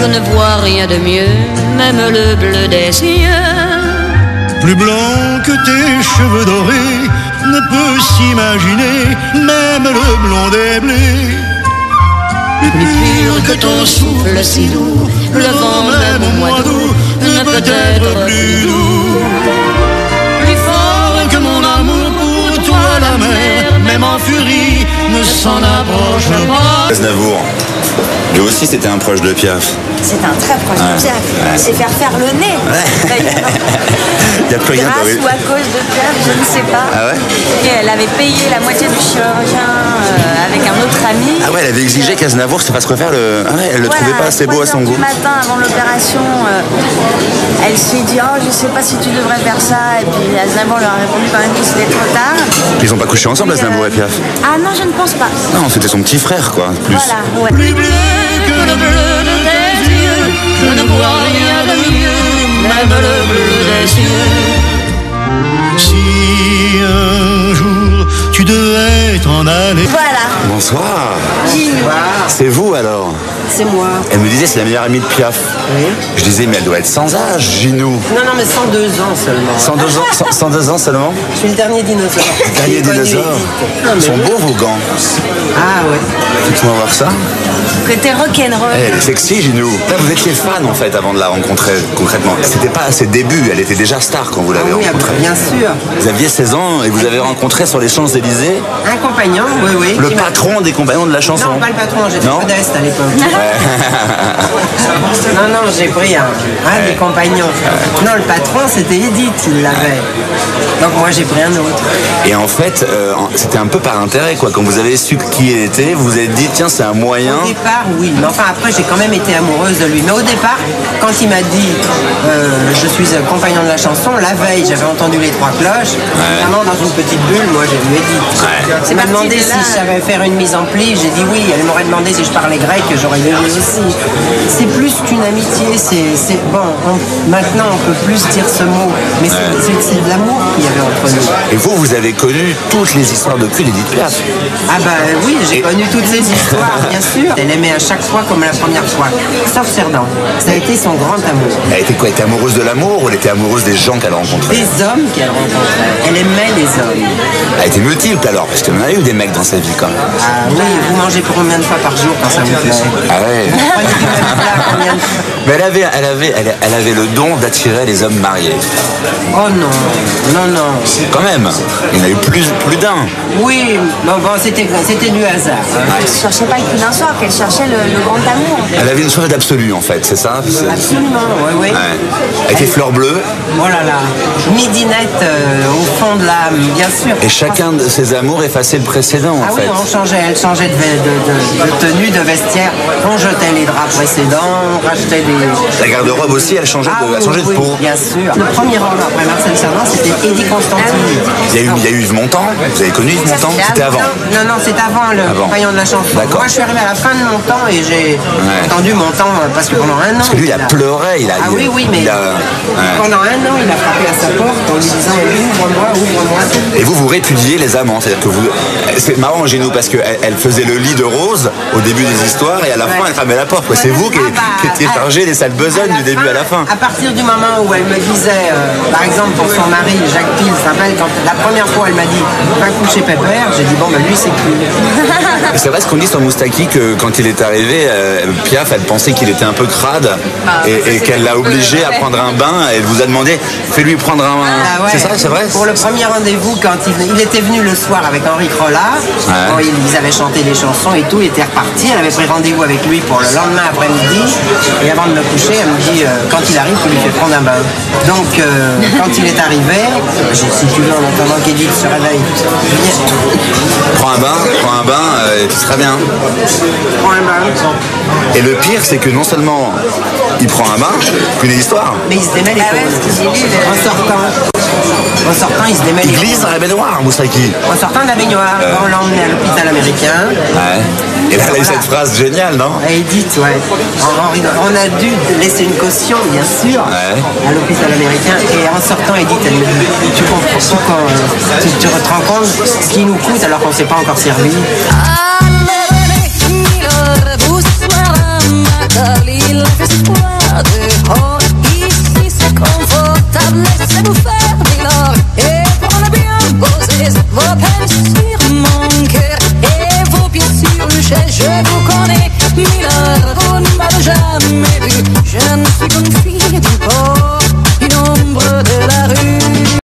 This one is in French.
Je ne vois rien de mieux, même le bleu des yeux. Plus blanc que tes cheveux dorés ne peut s'imaginer, même le blond des blés. Plus pur que ton souffle si doux, le vent même au mois d'août ne peut être plus doux. Plus fort que mon amour pour toi, la mer, même en furie, ne s'en approche pas. Aznavour, lui aussi c'était un proche de Piaf. C'est un très proche de Piaf. Il sait faire le nez. Il n'y a plus rien grâce ou à cause de Piaf, je ne sais pas. Ah ouais? Et elle avait payé la moitié du chirurgien avec un autre ami. Ah ouais, elle avait exigé qu'Aznavour se fasse refaire le... Ah ouais, elle le trouvait pas assez beau à son goût. Le matin avant l'opération, elle s'est dit « Oh, je sais pas si tu devrais faire ça ». Et puis Aznavour leur a répondu quand même que c'était trop tard. Ils n'ont pas couché ensemble, Aznavour et Piaf? Ah non, je ne pense pas. Non, c'était son petit frère, quoi, plus. Voilà, ouais. Plus bleu que le bleu de tes yeux, je ne vois rien de mieux, même le bleu des yeux. Si un jour tu devais t'en aller. Voilà. Bonsoir. Ginou. C'est vous, alors? C'est moi. Elle me disait c'est la meilleure amie de Piaf. Oui. Je disais mais elle doit être sans âge, Ginou. Non, mais 102 ans seulement. 102 ans seulement? Je suis le dernier dinosaure. Dernier dinosaure. Ils sont beaux vos gants. Ah ouais. Faites-moi voir ça. Côté rock'n'roll. Elle est sexy, Ginou. Là, vous étiez fan en fait avant de la rencontrer concrètement. C'était pas à ses débuts, elle était déjà star quand vous l'avez rencontrée. Bien sûr. Vous aviez 16 ans et vous avez rencontré sur les Champs-Élysées Un compagnon, oui. le patron des compagnons de la chanson. Non, pas le patron, j'étais Non modeste à l'époque. Non, j'ai pris un des compagnons. Non, le patron, c'était Edith, il l'avait. Donc moi, j'ai pris un autre. Et en fait, c'était un peu par intérêt, quoi. Quand vous avez su qui il était, vous vous êtes dit, tiens, c'est un moyen. Au départ, oui. Mais enfin, après, j'ai quand même été amoureuse de lui. Mais au départ, quand il m'a dit, je suis compagnon de la chanson, la veille, j'avais entendu les trois cloches. Vraiment, dans une petite bulle, moi, j'ai vu Edith. Elle m'a demandé si je savais faire une mise en pli. J'ai dit oui. Elle m'aurait demandé si je parlais grec, j'aurais dit oui aussi. C'est plus qu'une amitié. C'est bon. Maintenant, on peut plus dire ce mot. Mais c'est de l'amour qu'il y avait entre nous. Et vous avez connu toutes les histoires de cul d'Edith Piaf. Ah bah oui, j'ai connu toutes ces histoires, bien sûr. Elle aimait à chaque fois comme la première fois. Sauf Cerdan. Ça a été son grand amour. Elle était quoi? Elle était amoureuse de l'amour ou elle était amoureuse des gens qu'elle rencontrait? Des hommes qu'elle rencontrait. Elle aimait les hommes. Elle était multiple alors, parce qu'il y en a eu des mecs dans sa vie quand même. Ah oui, vous mangez pour combien de fois par jour quand ça vous plaît? Ah ouais. Vous prenez du même plat combien de fois? Mais elle avait le don d'attirer les hommes mariés. Oh non. Quand même, il y en a eu plus d'un. Oui, bon, c'était du hasard. Elle ne cherchait pas le coup d'un soir, qu'elle cherchait le grand amour. Elle avait une soif d'absolu en fait, c'est ça? Absolument, oui. Ouais. Elle était fleur bleue. Oh là là, midinette au fond de l'âme, bien sûr. Et chacun de ses amours effaçait le précédent en fait. Ah oui, elle changeait de tenue, de vestiaire. On jetait les draps précédents, on rachetait des... La garde-robe aussi, elle changeait de peau. Bien sûr. Le premier homme après Marcel Cerdan, c'était Eddie Constantini. Il y a eu Yves Montand. Vous avez connu Yves Montand? C'était avant. Non, c'est avant le compagnon de la chanson. Moi, je suis arrivé à la fin de mon temps et j'ai entendu Montand parce que pendant un an... Parce que lui, il a pleuré. Ah oui, mais pendant un an, il a frappé à sa porte en lui disant ouvre-moi. Et vous répudiez les amants. C'est-à-dire que vous... C'est marrant chez nous parce qu'elle faisait le lit de Rose au début des histoires et à la fin, elle fermait la porte. C'est vous qui étiez chargé des sales besognes du début à la fin. À partir du moment où elle me disait, par exemple pour son mari, Jacques Pil, quand la première fois elle m'a dit pas coucher Pépère, j'ai dit bon ben lui c'est cool. C'est vrai ce qu'on dit sur Moustaki que quand il est arrivé, Piaf elle pensait qu'il était un peu crade et qu'elle l'a obligé à prendre un bain. Elle vous a demandé fais-lui prendre un bain. Ah ouais. C'est ça, c'est vrai? Pour le premier rendez-vous, quand il était venu le soir avec Henri Crolla, quand ils avaient chanté des chansons et tout, il était reparti. Elle avait pris rendez-vous avec lui pour le lendemain après-midi. Et avant de me coucher, elle me dit quand il arrive, il lui fait prendre un bain. Donc quand il est arrivé, si tu veux en attendant qu'Edith se réveille, prends un bain, tu seras bien. prends un bain. Et le pire, c'est que non seulement il prend un bain, une histoire. Mais il se démêle les En sortant, il se démêle Il glisse dans la baignoire, Moustaki. En sortant de la baignoire, on l'a emmené à l'hôpital américain. Et là, elle a eu cette phrase géniale, non? Edith, on a dû laisser une caution, bien sûr, à l'hôpital américain. Et en sortant, Edith, elle me dit, tu comprends tu te rends compte ce qui nous coûte alors qu'on ne s'est pas encore servi. Alle froid dehors. Ici c'est confortable, laissez-vous faire dès lors. Et prenez bien poser vos peines sur mon cœur et vos pieds sur une chaise. Je vous connais, Miller, vous ne m'avez jamais vu. Je ne suis qu'une fille